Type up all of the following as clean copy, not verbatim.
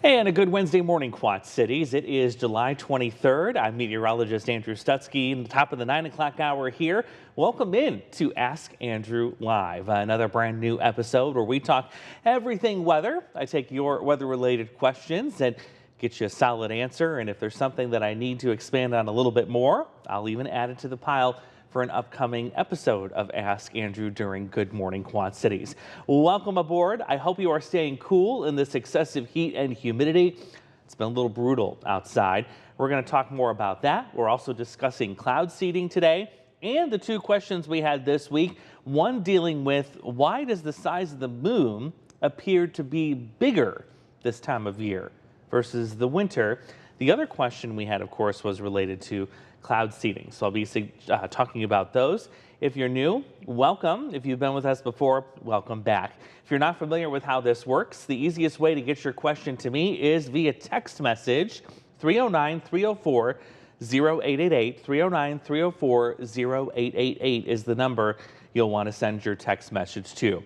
And a good Wednesday morning, Quad Cities. It is July 23rd. I'm meteorologist Andrew Stutzky, in the top of the 9 o'clock hour here. Welcome in to Ask Andrew Live, another brand new episode where we talk everything weather. I take your weather-related questions and get you a solid answer. And if there's something that I need to expand on a little bit more, I'll even add it to the pile for an upcoming episode of Ask Andrew during Good Morning Quad Cities. Welcome aboard. I hope you are staying cool in this excessive heat and humidity. It's been a little brutal outside. We're going to talk more about that. We're also discussing cloud seeding today and the two questions we had this week. One dealing with why does the size of the moon appear to be bigger this time of year versus the winter? The other question we had, of course, was related to cloud seeding. So I'll be talking about those. If you're new, welcome. If you've been with us before, welcome back. If you're not familiar with how this works, the easiest way to get your question to me is via text message. 309-304-0888. 309-304-0888 is the number you'll want to send your text message to.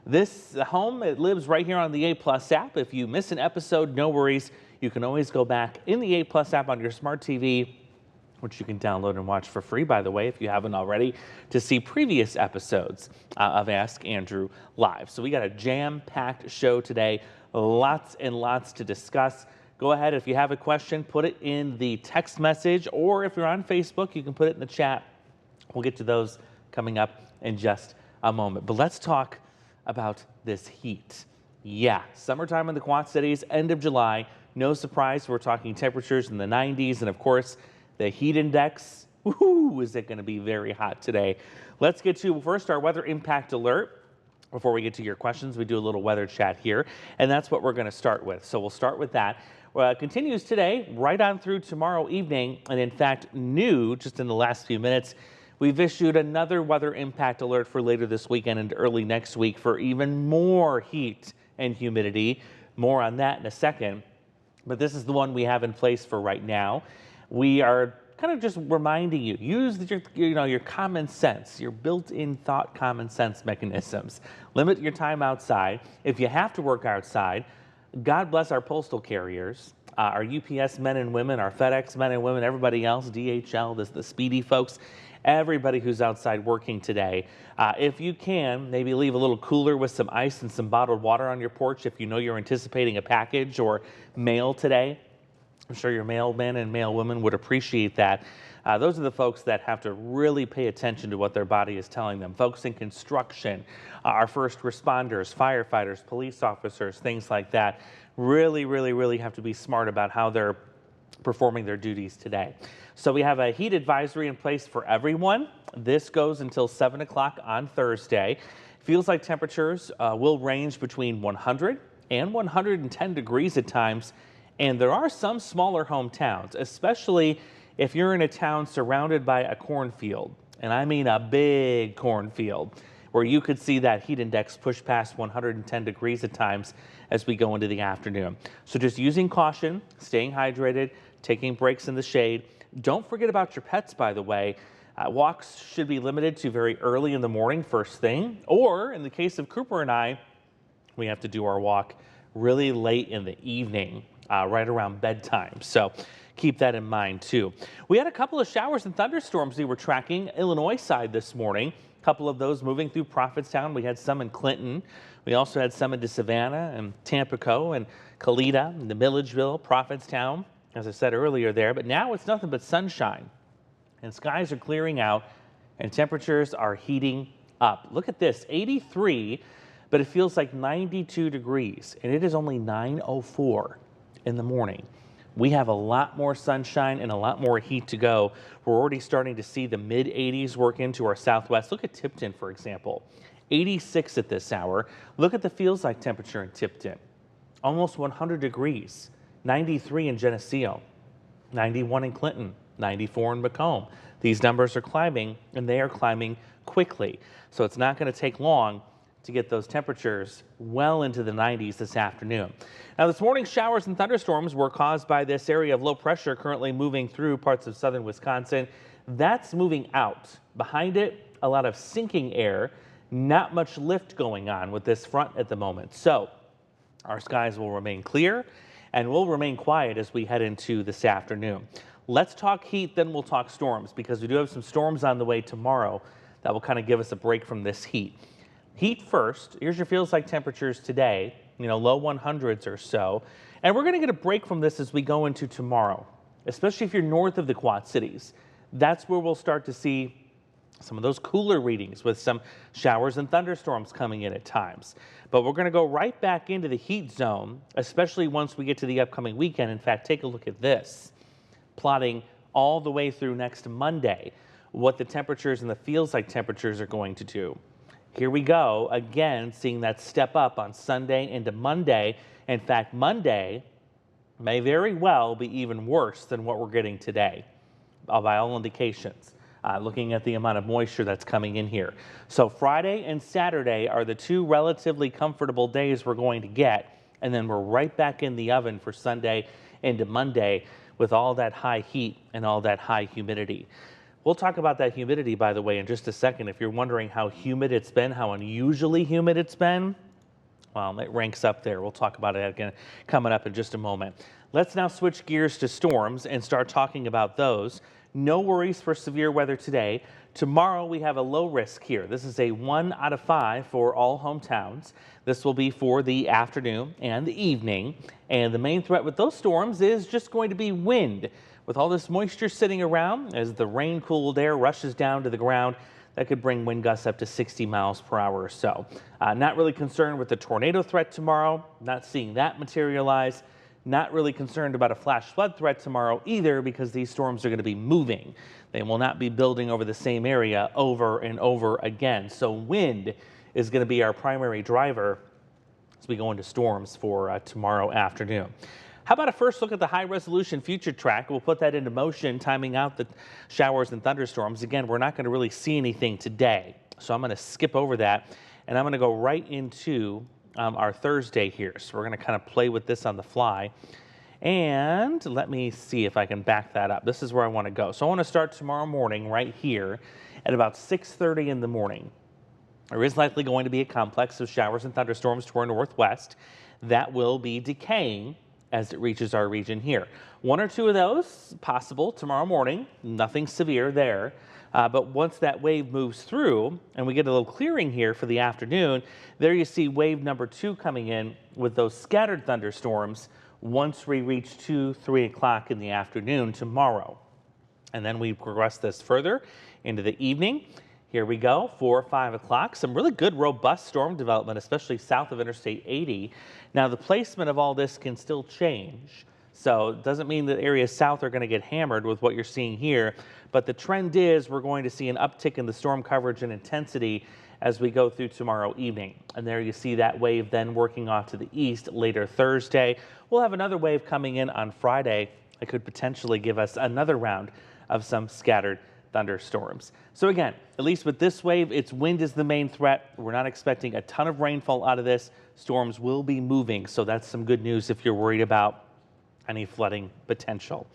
This home, it lives right here on the A+ app. If you miss an episode, no worries. You can always go back in the A+ app on your smart TV, which you can download and watch for free, by the way, if you haven't already, to see previous episodes of Ask Andrew Live. So we got a jam-packed show today, lots and lots to discuss. Go ahead, if you have a question, put it in the text message, or if you're on Facebook, you can put it in the chat. We'll get to those coming up in just a moment. But let's talk about this heat. Yeah, summertime in the Quad Cities, end of July. No surprise, we're talking temperatures in the 90s, and of course, the heat index, woohoo, is it going to be very hot today? Let's get to first our weather impact alert. Before we get to your questions, we do a little weather chat here, and that's what we're going to start with. So we'll start with that. Continues today, right on through tomorrow evening, and in fact, new just in the last few minutes, we've issued another weather impact alert for later this weekend and early next week for even more heat and humidity. More on that in a second, but this is the one we have in place for right now. We are kind of just reminding you, use your common sense, your built-in thought common sense mechanisms. Limit your time outside. If you have to work outside, God bless our postal carriers, our UPS men and women, our FedEx men and women, everybody else, DHL, the speedy folks, everybody who's outside working today. If you can, maybe leave a little cooler with some ice and some bottled water on your porch if you know you're anticipating a package or mail today. I'm sure your mailmen and mailwomen would appreciate that. Those are the folks that have to really pay attention to what their body is telling them. Folks in construction, our first responders, firefighters, police officers, things like that, really have to be smart about how they're performing their duties today. So we have a heat advisory in place for everyone. This goes until 7 o'clock on Thursday. Feels like temperatures will range between 100 and 110 degrees at times. And there are some smaller hometowns, especially if you're in a town surrounded by a cornfield, and I mean a big cornfield, where you could see that heat index push past 110 degrees at times as we go into the afternoon. So just using caution, staying hydrated, taking breaks in the shade. Don't forget about your pets, by the way. Walks should be limited to very early in the morning, first thing, or in the case of Cooper and I, we have to do our walk really late in the evening. Right around bedtime. So keep that in mind too. We had a couple of showers and thunderstorms we were tracking Illinois side this morning. A couple of those moving through Prophetstown. We had some in Clinton. We also had some into Savannah and Tampico and Kalita and the Milledgeville, Prophetstown, as I said earlier there. But now it's nothing but sunshine. And skies are clearing out and temperatures are heating up. Look at this, 83, but it feels like 92 degrees. And it is only 9:04. in the morning. We have a lot more sunshine and a lot more heat to go. We're already starting to see the mid 80s work into our southwest. Look at Tipton, for example, 86 at this hour. Look at the feels like temperature in Tipton, almost 100 degrees, 93 in Geneseo, 91 in Clinton, 94 in Macomb. These numbers are climbing, and they are climbing quickly. So it's not going to take long to get those temperatures well into the 90s this afternoon. Now, this morning's showers and thunderstorms were caused by this area of low pressure currently moving through parts of southern Wisconsin. That's moving out. Behind it, a lot of sinking air Not much lift going on with this front at the moment. So our skies will remain clear and will remain quiet as we head into this afternoon. Let's talk heat, then we'll talk storms, because we do have some storms on the way tomorrow that will kind of give us a break from this heat. Heat first. Here's your feels like temperatures today, low 100s or so. And we're going to get a break from this as we go into tomorrow, especially if you're north of the Quad Cities. That's where we'll start to see some of those cooler readings with some showers and thunderstorms coming in at times. But we're going to go right back into the heat zone, especially once we get to the upcoming weekend. In fact, take a look at this, plotting all the way through next Monday, what the temperatures and the feels like temperatures are going to do. Here we go, again, seeing that step up on Sunday into Monday. In fact, Monday may very well be even worse than what we're getting today, by all indications. Looking at the amount of moisture that's coming in here. So Friday and Saturday are the two relatively comfortable days we're going to get, and then we're right back in the oven for Sunday into Monday with all that high heat and all that high humidity. We'll talk about that humidity, by the way, in just a second. If you're wondering how humid it's been, how unusually humid it's been, well, it ranks up there. We'll talk about it again coming up in just a moment. Let's now switch gears to storms and start talking about those. No worries for severe weather today. Tomorrow we have a low risk here. This is a 1 out of 5 for all hometowns. This will be for the afternoon and the evening. And the main threat with those storms is just going to be wind. With all this moisture sitting around, as the rain cooled air rushes down to the ground, that could bring wind gusts up to 60 miles per hour or so. Not really concerned with the tornado threat tomorrow. Not seeing that materialize. Not really concerned about a flash flood threat tomorrow either, because these storms are going to be moving. They will not be building over the same area over and over again. So wind is going to be our primary driver as we go into storms for tomorrow afternoon. How about a first look at the high resolution future track? We'll put that into motion, timing out the showers and thunderstorms. Again, we're not going to really see anything today, so I'm going to skip over that, and I'm going to go right into our Thursday here. So we're going to kind of play with this on the fly. And let me see if I can back that up. This is where I want to go. So I want to start tomorrow morning right here at about 6:30 in the morning. There is likely going to be a complex of showers and thunderstorms to our northwest that will be decaying as it reaches our region here. One or two of those possible tomorrow morning, nothing severe there. But once that wave moves through and we get a little clearing here for the afternoon, there you see wave number 2 coming in with those scattered thunderstorms once we reach 2-3 o'clock in the afternoon tomorrow. And then we progress this further into the evening. Here we go, 4 or 5 o'clock. Some really good, robust storm development, especially south of Interstate 80. Now, the placement of all this can still change. So it doesn't mean that areas south are going to get hammered with what you're seeing here. But the trend is we're going to see an uptick in the storm coverage and intensity as we go through tomorrow evening. And there you see that wave then working off to the east later Thursday. We'll have another wave coming in on Friday that could potentially give us another round of some scattered thunderstorms. So again, at least with this wave, its wind is the main threat. We're not expecting a ton of rainfall out of this. Storms will be moving, so that's some good news if you're worried about any flooding potential.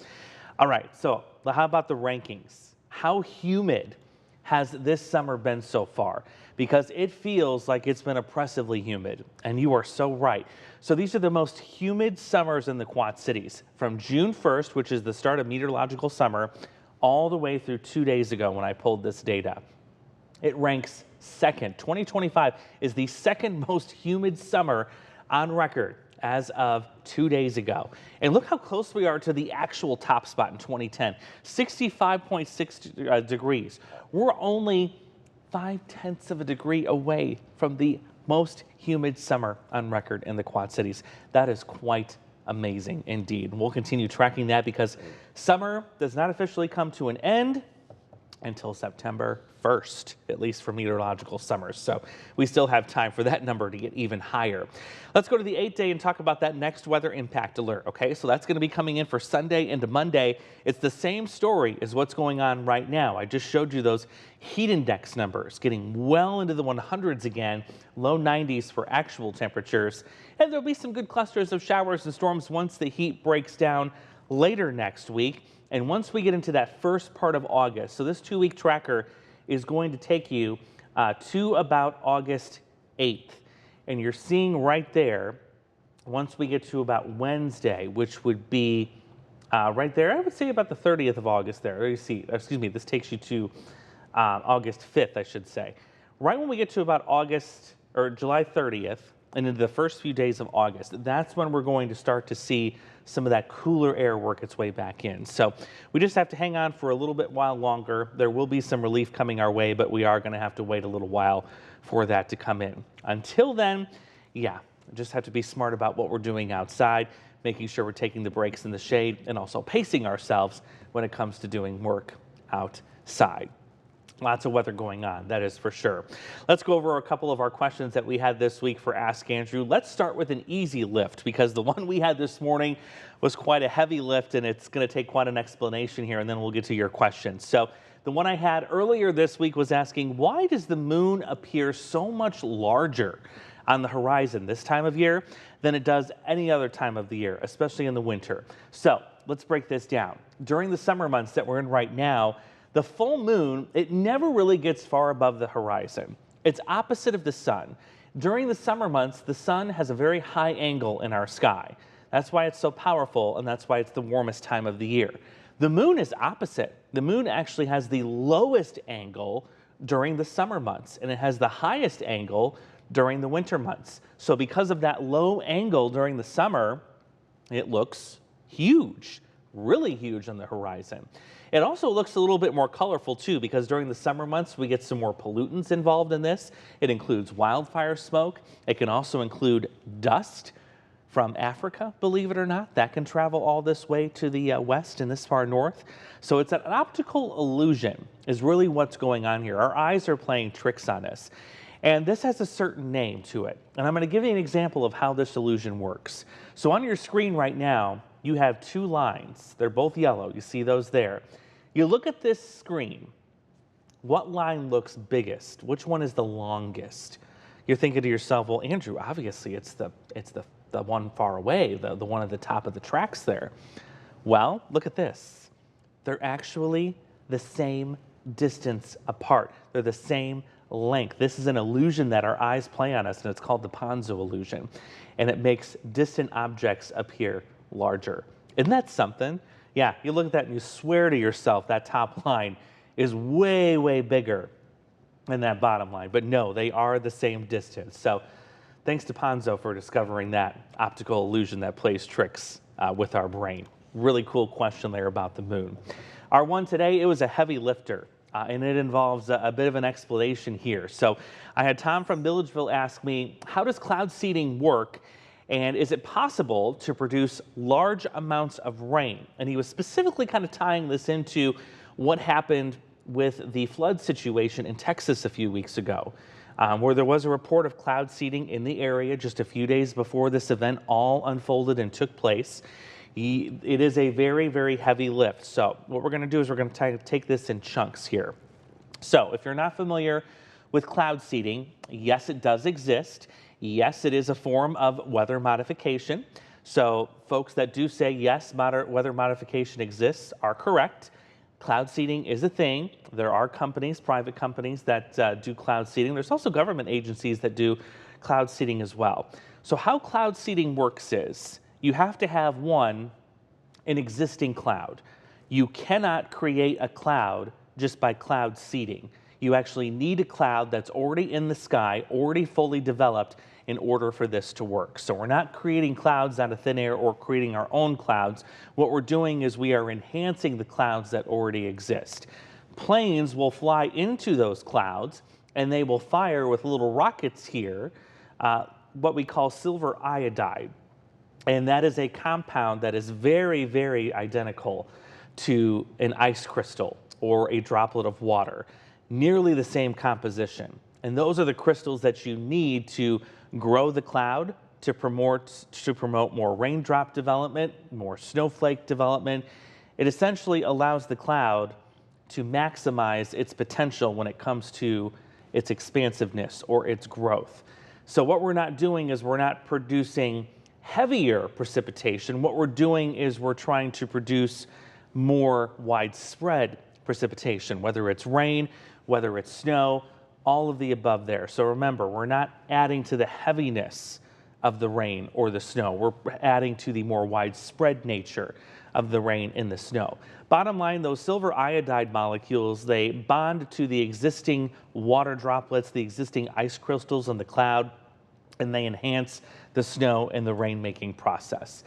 All right, so how about the rankings? How humid has this summer been so far? Because it feels like it's been oppressively humid, and you are so right. So these are the most humid summers in the Quad Cities from June 1st, which is the start of meteorological summer, all the way through 2 days ago when I pulled this data. It ranks second. 2025 is the second most humid summer on record as of 2 days ago. And look how close we are to the actual top spot in 2010, 65.6 degrees. We're only 0.5 of a degree away from the most humid summer on record in the Quad Cities. That is quite amazing indeed. And we'll continue tracking that because summer does not officially come to an end until September 1st, at least for meteorological summers. So we still have time for that number to get even higher. Let's go to the 8-day and talk about that next weather impact alert. Okay, so that's going to be coming in for Sunday into Monday. It's the same story as what's going on right now. I just showed you those heat index numbers getting well into the 100s again, low 90s for actual temperatures. And there'll be some good clusters of showers and storms once the heat breaks down later next week. And once we get into that first part of August, so this 2-week tracker is going to take you to about August 8th. And you're seeing right there, once we get to about Wednesday, which would be right there, I would say about the 30th of August there. You see, excuse me, this takes you to August 5th, I should say. Right when we get to about August or July 30th and into the first few days of August, that's when we're going to start to see some of that cooler air work its way back in. So we just have to hang on for a little bit while longer. There will be some relief coming our way, but we are going to have to wait a little while for that to come in. Until then, yeah, just have to be smart about what we're doing outside, making sure we're taking the breaks in the shade and also pacing ourselves when it comes to doing work outside. Lots of weather going on, that is for sure. Let's go over a couple of our questions that we had this week for Ask Andrew. Let's start with an easy lift because the one we had this morning was quite a heavy lift and it's going to take quite an explanation here and then we'll get to your questions. So the one I had earlier this week was asking, why does the moon appear so much larger on the horizon this time of year than it does any other time of the year, especially in the winter? So let's break this down. During the summer months that we're in right now, the full moon, it never really gets far above the horizon. It's opposite of the sun. During the summer months, the sun has a very high angle in our sky. That's why it's so powerful, and that's why it's the warmest time of the year. The moon is opposite. The moon actually has the lowest angle during the summer months, and it has the highest angle during the winter months. So because of that low angle during the summer, it looks huge, really huge on the horizon. It also looks a little bit more colorful too, because during the summer months we get some more pollutants involved in this. It includes wildfire smoke. It can also include dust from Africa, believe it or not. That can travel all this way to the west and this far north. So it's an optical illusion is really what's going on here. Our eyes are playing tricks on us. And this has a certain name to it. And I'm going to give you an example of how this illusion works. So on your screen right now, you have two lines. They're both yellow. You see those there. You look at this screen. What line looks biggest? Which one is the longest? You're thinking to yourself, well, Andrew, obviously it's the one far away, the one at the top of the tracks there. Well, look at this. They're actually the same distance apart. They're the same length. This is an illusion that our eyes play on us, and it's called the Ponzo illusion. And it makes distant objects appear larger. Isn't that something? Yeah, you look at that and you swear to yourself that top line is way, way bigger than that bottom line. But no, they are the same distance. So thanks to Ponzo for discovering that optical illusion that plays tricks with our brain. Really cool question there about the moon. Our one today, it was a heavy lifter. And it involves a bit of an explanation here. So I had Tom from Milledgeville ask me, how does cloud seeding work? And is it possible to produce large amounts of rain? And he was specifically kind of tying this into what happened with the flood situation in Texas a few weeks ago, where there was a report of cloud seeding in the area just a few days before this event all unfolded and took place. It is a very, very heavy lift. So what we're going to do is we're going to take this in chunks here. So if you're not familiar with cloud seeding, yes, it does exist. Yes, it is a form of weather modification. So folks that do say, yes, weather modification exists are correct. Cloud seeding is a thing. There are companies, private companies that do cloud seeding. There's also government agencies that do cloud seeding as well. So how cloud seeding works is you have to have an existing cloud. You cannot create a cloud just by cloud seeding. You actually need a cloud that's already in the sky, already fully developed in order for this to work. So we're not creating clouds out of thin air or creating our own clouds. What we're doing is we are enhancing the clouds that already exist. Planes will fly into those clouds and they will fire with little rockets here, what we call silver iodide. And that is a compound that is very, very identical to an ice crystal or a droplet of water. Nearly the same composition. And those are the crystals that you need to grow the cloud, to promote more raindrop development, more snowflake development. It essentially allows the cloud to maximize its potential when it comes to its expansiveness or its growth. So what we're not doing is we're not producing heavier precipitation. What we're doing is we're trying to produce more widespread precipitation, whether it's rain, whether it's snow, all of the above there. So remember, we're not adding to the heaviness of the rain or the snow. We're adding to the more widespread nature of the rain and the snow. Bottom line, those silver iodide molecules, they bond to the existing water droplets, the existing ice crystals in the cloud, and they enhance the snow and the rain-making process.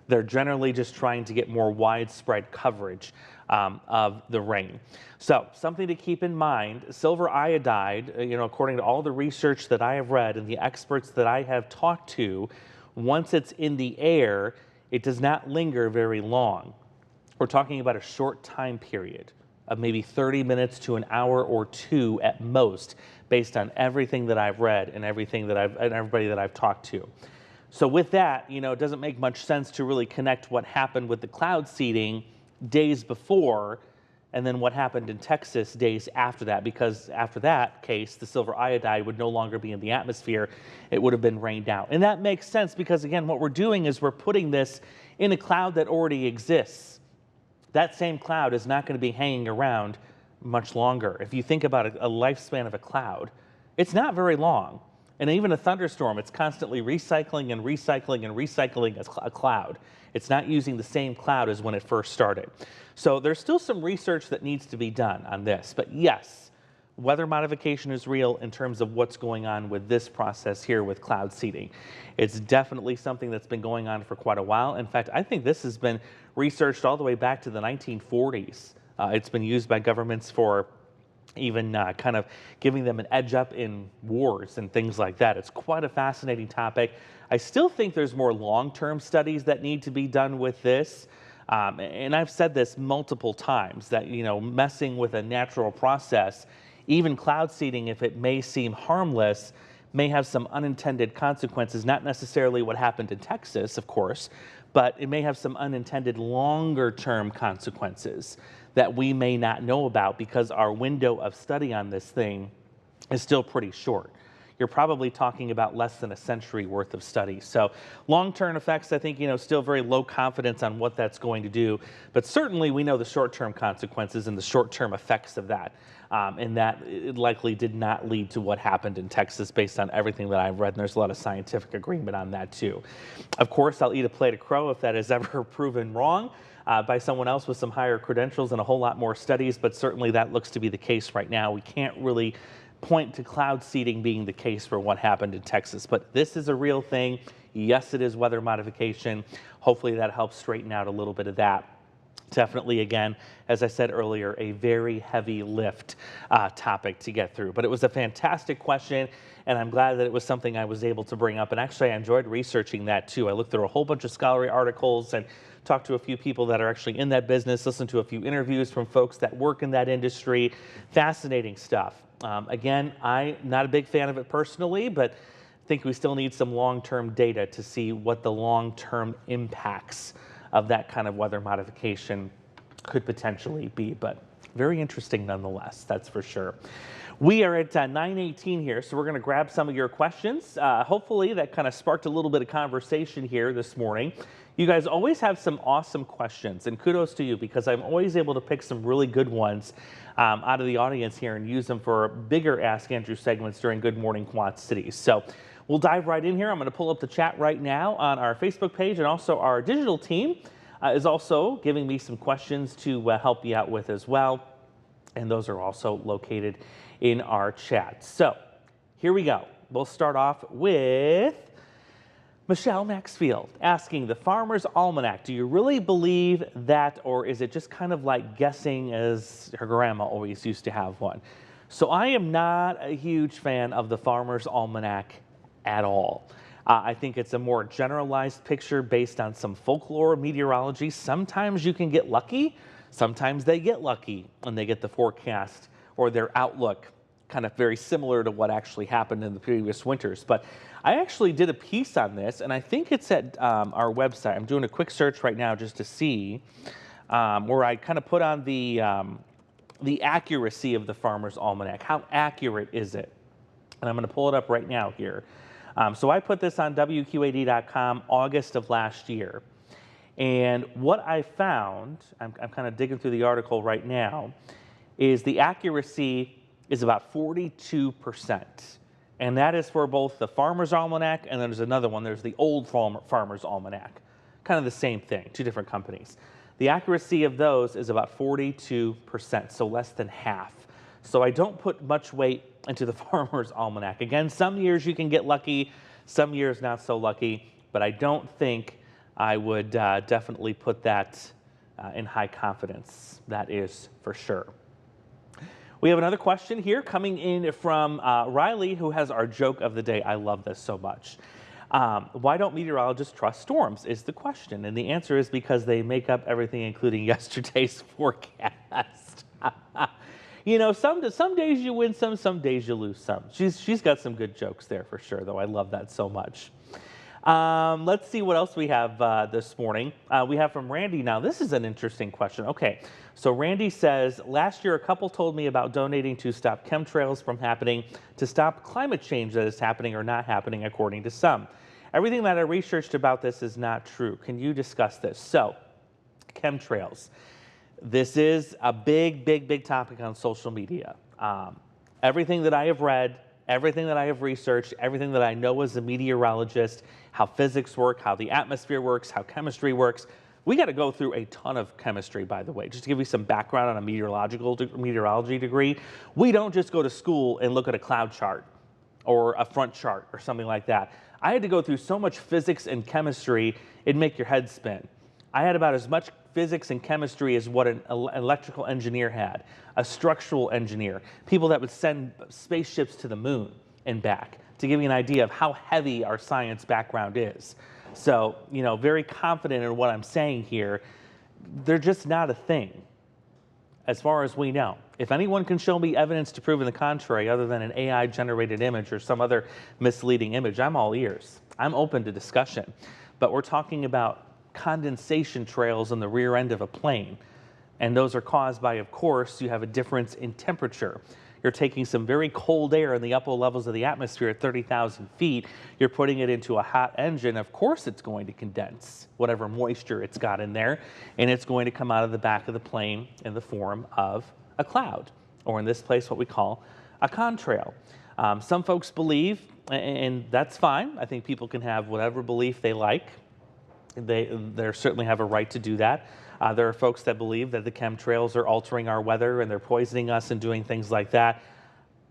They're generally just trying to get more widespread coverage of the rain. So something to keep in mind, silver iodide, according to all the research that I have read and the experts that I have talked to, once it's in the air, it does not linger very long. We're talking about a short time period of maybe 30 minutes to an hour or two at most, based on everything that I've read and everybody that I've talked to. So with that, it doesn't make much sense to really connect what happened with the cloud seeding days before and then what happened in Texas days after that, because after that case, the silver iodide would no longer be in the atmosphere. It would have been rained out. And that makes sense because, again, what we're doing is we're putting this in a cloud that already exists. That same cloud is not going to be hanging around much longer. If you think about a lifespan of a cloud, it's not very long. And even a thunderstorm, it's constantly recycling and recycling and recycling a cloud. It's not using the same cloud as when it first started. So there's still some research that needs to be done on this. But yes, weather modification is real in terms of what's going on with this process here with cloud seeding. It's definitely something that's been going on for quite a while. In fact, I think this has been researched all the way back to the 1940s. It's been used by governments for even kind of giving them an edge up in wars and things like that. It's quite a fascinating topic. I still think there's more long-term studies that need to be done with this. And I've said this multiple times that, messing with a natural process, even cloud seeding, if it may seem harmless, may have some unintended consequences, not necessarily what happened in Texas, of course, but it may have some unintended longer-term consequences that we may not know about because our window of study on this thing is still pretty short. You're probably talking about less than a century worth of study. So long-term effects, I think, still very low confidence on what that's going to do. But certainly we know the short-term consequences and the short-term effects of that. And that it likely did not lead to what happened in Texas based on everything that I've read. And there's a lot of scientific agreement on that too. Of course, I'll eat a plate of crow if that is ever proven wrong by someone else with some higher credentials and a whole lot more studies. But certainly that looks to be the case right now. We can't really point to cloud seeding being the case for what happened in Texas. But this is a real thing. Yes, it is weather modification. Hopefully that helps straighten out a little bit of that. Definitely, again, as I said earlier, a very heavy lift topic to get through. But it was a fantastic question, and I'm glad that it was something I was able to bring up. And actually, I enjoyed researching that, too. I looked through a whole bunch of scholarly articles and talked to a few people that are actually in that business, listened to a few interviews from folks that work in that industry. Fascinating stuff. Again, I'm not a big fan of it personally, but I think we still need some long-term data to see what the long-term impacts of that kind of weather modification could potentially be, but very interesting nonetheless, that's for sure. We are at 9:18 here, so we're going to grab some of your questions. Hopefully that kind of sparked a little bit of conversation here this morning. You guys always have some awesome questions, and kudos to you because I'm always able to pick some really good ones out of the audience here and use them for bigger Ask Andrew segments during Good Morning Quad Cities. So we'll dive right in here. I'm going to pull up the chat right now on our Facebook page, and also our digital team is also giving me some questions to help you out with as well. And those are also located in our chat. So here we go. We'll start off with Michelle Maxfield asking, the Farmer's Almanac, do you really believe that, or is it just kind of like guessing as her grandma always used to have one? So I am not a huge fan of the Farmer's Almanac at all. I think it's a more generalized picture based on some folklore, meteorology. Sometimes you can get lucky. Sometimes they get lucky and they get the forecast or their outlook kind of very similar to what actually happened in the previous winters. But I actually did a piece on this, and I think it's at our website. I'm doing a quick search right now just to see where I kind of put on the accuracy of the Farmer's Almanac. How accurate is it? And I'm going to pull it up right now here. So I put this on WQAD.com August of last year. And what I found, I'm kind of digging through the article right now, is the accuracy is about 42%. And that is for both the Farmer's Almanac and then there's another one. There's the Old Farmer's Almanac. Kind of the same thing, two different companies. The accuracy of those is about 42%, so less than half. So I don't put much weight into the Farmer's Almanac. Again, some years you can get lucky, some years not so lucky, but I don't think I would definitely put that in high confidence. That is for sure. We have another question here coming in from Riley, who has our joke of the day. I love this so much. Why don't meteorologists trust storms is the question. And the answer is because they make up everything, including yesterday's forecast. You know, some days you win some days you lose some. She's got some good jokes there for sure, though. I love that so much. Let's see what else we have this morning. We have from Randy. Now, this is an interesting question. Okay, so Randy says, last year a couple told me about donating to stop chemtrails from happening, to stop climate change that is happening or not happening, according to some. Everything that I researched about this is not true. Can you discuss this? So, chemtrails. This is a big topic on social media. Everything that I have read, everything that I have researched, everything that I know as a meteorologist, how physics work, how the atmosphere works, how chemistry works. We got to go through a ton of chemistry, by the way, just to give you some background on a meteorology degree. We don't just go to school and look at a cloud chart or a front chart or something like that. I had to go through so much physics and chemistry, it'd make your head spin. I had about as much physics and chemistry as what an electrical engineer had, a structural engineer, people that would send spaceships to the moon and back, to give you an idea of how heavy our science background is. So, you know, very confident in what I'm saying here. They're just not a thing, as far as we know. If anyone can show me evidence to prove in the contrary, other than an AI-generated image or some other misleading image, I'm all ears. I'm open to discussion. But we're talking about condensation trails on the rear end of a plane. And those are caused by, of course, you have a difference in temperature. You're taking some very cold air in the upper levels of the atmosphere at 30,000 feet. You're putting it into a hot engine. Of course, it's going to condense whatever moisture it's got in there, and it's going to come out of the back of the plane in the form of a cloud, or in this place, what we call a contrail. Some folks believe, and that's fine. I think people can have whatever belief they like. They certainly have a right to do that. There are folks that believe that the chemtrails are altering our weather and they're poisoning us and doing things like that.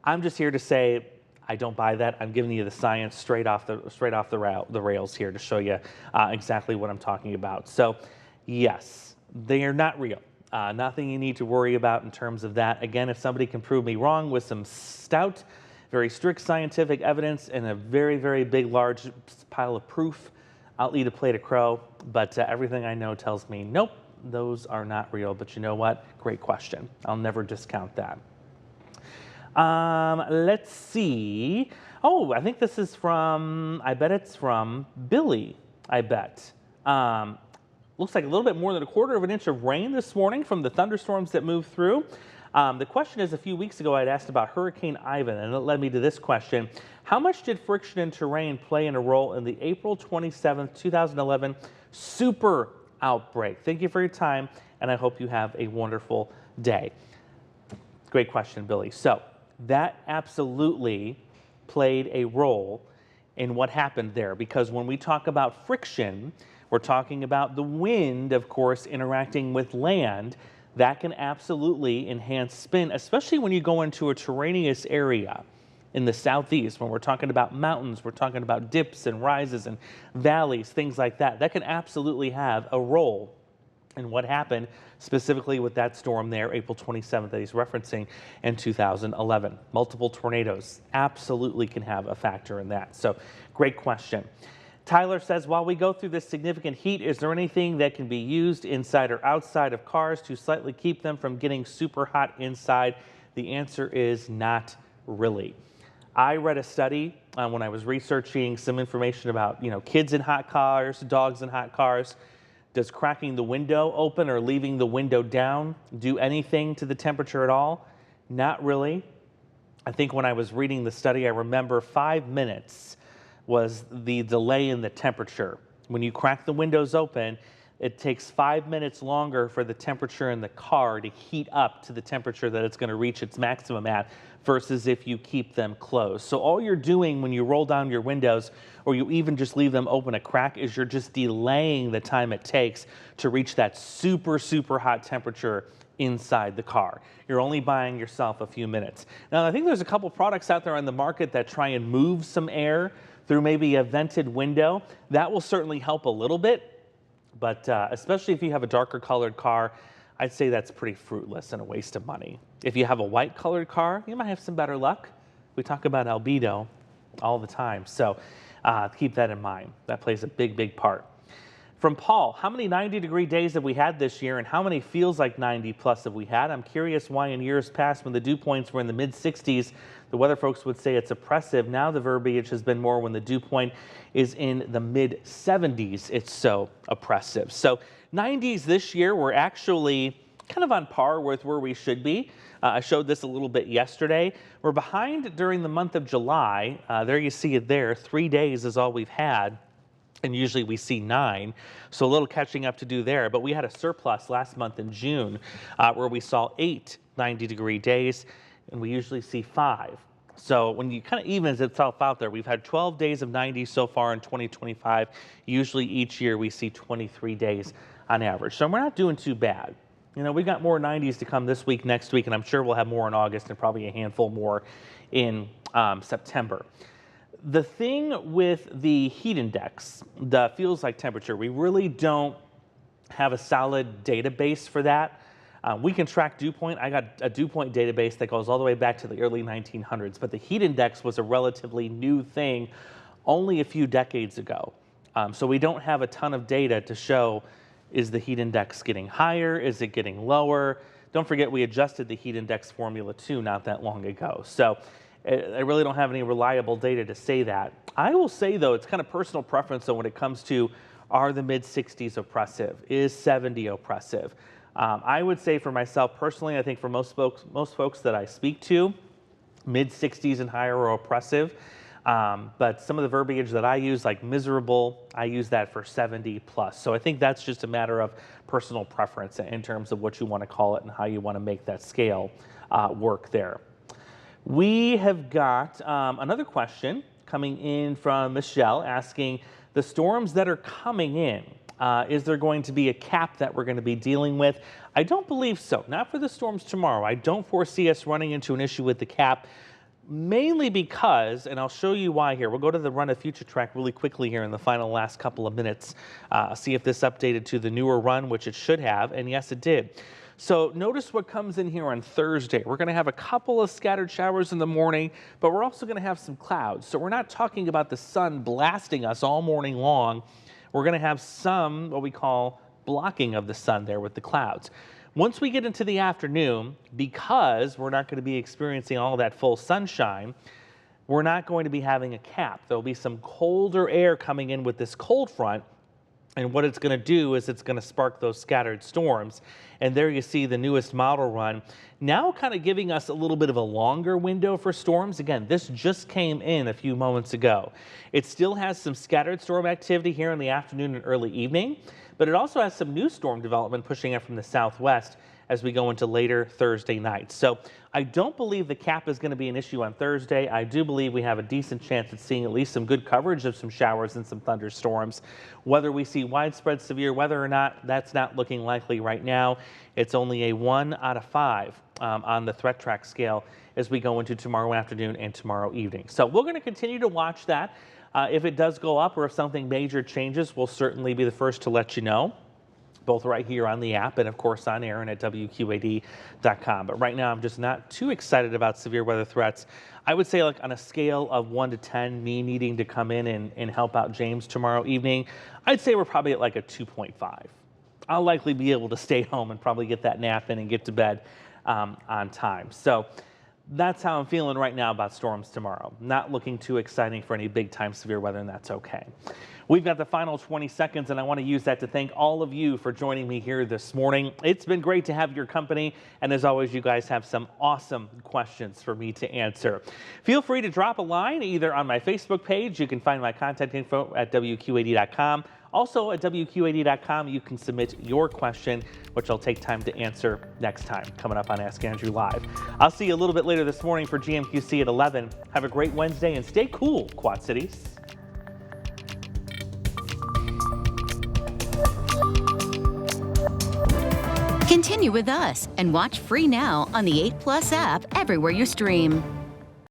I'm just here to say I don't buy that. I'm giving you the science straight off the rails here to show you exactly what I'm talking about. So, yes, they are not real. Nothing you need to worry about in terms of that. Again, if somebody can prove me wrong with some stout, very strict scientific evidence and a very big, large pile of proof, I'll eat a plate of crow, but everything I know tells me, nope, those are not real. But you know what? Great question. I'll never discount that. Let's see. Oh, I think this is from, I bet it's from Billy, I bet. Looks like a little bit more than 1/4 inch of rain this morning from the thunderstorms that moved through. The question is, a few weeks ago, I'd asked about Hurricane Ivan, and it led me to this question. How much did friction and terrain play in a role in the April 27th, 2011 super outbreak? Thank you for your time, and I hope you have a wonderful day. Great question, Billy. So that absolutely played a role in what happened there, because when we talk about friction, we're talking about the wind, of course, interacting with land. That can absolutely enhance spin, especially when you go into a terraneous area in the southeast. When we're talking about mountains, we're talking about dips and rises and valleys, things like that. That can absolutely have a role in what happened specifically with that storm there, April 27th, that he's referencing in 2011. Multiple tornadoes absolutely can have a factor in that. So great question. Tyler says, while we go through this significant heat, is there anything that can be used inside or outside of cars to slightly keep them from getting super hot inside? The answer is not really. I read a study when I was researching some information about, kids in hot cars, dogs in hot cars. Does cracking the window open or leaving the window down do anything to the temperature at all? Not really. I think when I was reading the study, I remember 5 minutes was the delay in the temperature. When you crack the windows open, it takes 5 minutes longer for the temperature in the car to heat up to the temperature that it's going to reach its maximum at versus if you keep them closed. So all you're doing when you roll down your windows or you even just leave them open a crack is you're just delaying the time it takes to reach that super, super hot temperature inside the car. You're only buying yourself a few minutes. Now, I think there's a couple products out there on the market that try and move some air through maybe a vented window. That will certainly help a little bit. But especially if you have a darker colored car, I'd say that's pretty fruitless and a waste of money. If you have a white colored car, you might have some better luck. We talk about albedo all the time, so keep that in mind. That plays a big, big part. From Paul, how many 90-degree days have we had this year and how many feels like 90 plus have we had? I'm curious why in years past when the dew points were in the mid-60s, the weather folks would say it's oppressive. Now the verbiage has been more when the dew point is in the mid-70s, it's so oppressive. So 90s this year were actually kind of on par with where we should be. I showed this a little bit yesterday. We're behind during the month of July. There you see it there. 3 days is all we've had. And usually we see 9, so a little catching up to do there. But we had a surplus last month in June where we saw 8 90-degree days, and we usually see 5. So when you kind of evens itself out there, we've had 12 days of 90 so far in 2025. Usually each year we see 23 days on average. So we're not doing too bad. You know, we've got more 90s to come this week, next week, and I'm sure we'll have more in August and probably a handful more in September. The thing with the heat index, the feels like temperature, we really don't have a solid database for that. We can track dew point. I got a dew point database that goes all the way back to the early 1900s, but the heat index was a relatively new thing only a few decades ago. So we don't have a ton of data to show, is the heat index getting higher? Is it getting lower? Don't forget we adjusted the heat index formula too not that long ago. So I really don't have any reliable data to say that. I will say, though, it's kind of personal preference, though, when it comes to are the mid-60s oppressive? Is 70 oppressive? I would say for myself personally, I think for most folks that I speak to, mid-60s and higher are oppressive. But some of the verbiage that I use, like miserable, I use that for 70 plus. So I think that's just a matter of personal preference in terms of what you want to call it and how you want to make that scale work there. We have got another question coming in from Michelle asking, the storms that are coming in, is there going to be a cap that we're going to be dealing with? I don't believe so. Not for the storms tomorrow. I don't foresee us running into an issue with the cap, mainly because, and I'll show you why here. We'll go to the run of Future Track really quickly here in the final last couple of minutes. See if this updated to the newer run, which it should have, and yes, it did. So notice what comes in here on Thursday. We're going to have a couple of scattered showers in the morning, but we're also going to have some clouds. So we're not talking about the sun blasting us all morning long. We're going to have some, what we call, blocking of the sun there with the clouds. Once we get into the afternoon, because we're not going to be experiencing all that full sunshine, we're not going to be having a cap. There'll be some colder air coming in with this cold front. And what it's going to do is it's going to spark those scattered storms. And there you see the newest model run. Now kind of giving us a little bit of a longer window for storms. Again, this just came in a few moments ago. It still has some scattered storm activity here in the afternoon and early evening, but it also has some new storm development pushing in from the southwest as we go into later Thursday night. So I don't believe the cap is going to be an issue on Thursday. I do believe we have a decent chance at seeing at least some good coverage of some showers and some thunderstorms. Whether we see widespread severe weather or not, that's not looking likely right now. It's only a 1 out of 5 on the threat track scale as we go into tomorrow afternoon and tomorrow evening. So we're going to continue to watch that. If it does go up or if something major changes, we'll certainly be the first to let you know, both right here on the app and, of course, on air and at WQAD.com. But right now, I'm just not too excited about severe weather threats. I would say, like, on a scale of 1 to 10, me needing to come in and help out James tomorrow evening, I'd say we're probably at like a 2.5. I'll likely be able to stay home and probably get that nap in and get to bed on time. So that's how I'm feeling right now about storms tomorrow. Not looking too exciting for any big time severe weather, and that's okay. We've got the final 20 seconds, and I want to use that to thank all of you for joining me here this morning. It's been great to have your company, and as always, you guys have some awesome questions for me to answer. Feel free to drop a line either on my Facebook page. You can find my contact info at WQAD.com. Also at WQ80.com, you can submit your question, which I'll take time to answer next time, coming up on Ask Andrew Live. I'll see you a little bit later this morning for GMQC at 11. Have a great Wednesday and stay cool, Quad Cities. Continue with us and watch free now on the 8 Plus app everywhere you stream.